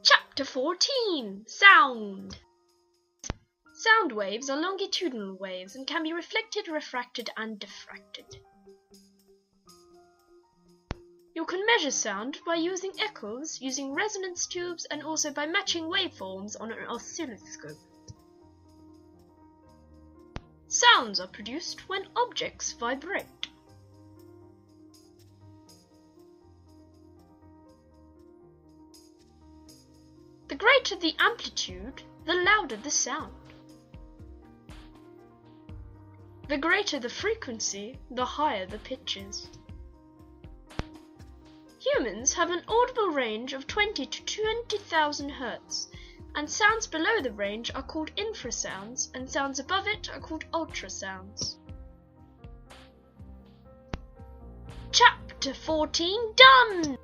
Chapter 14. Sound. Sound waves are longitudinal waves and can be reflected, refracted, and diffracted. You can measure sound by using echoes, using resonance tubes, and also by matching waveforms on an oscilloscope. Sounds are produced when objects vibrate. The greater the amplitude, the louder the sound. The greater the frequency, the higher the pitches. Humans have an audible range of 20 to 20,000 Hz, and sounds below the range are called infrasounds, and sounds above it are called ultrasounds. Chapter 14 done!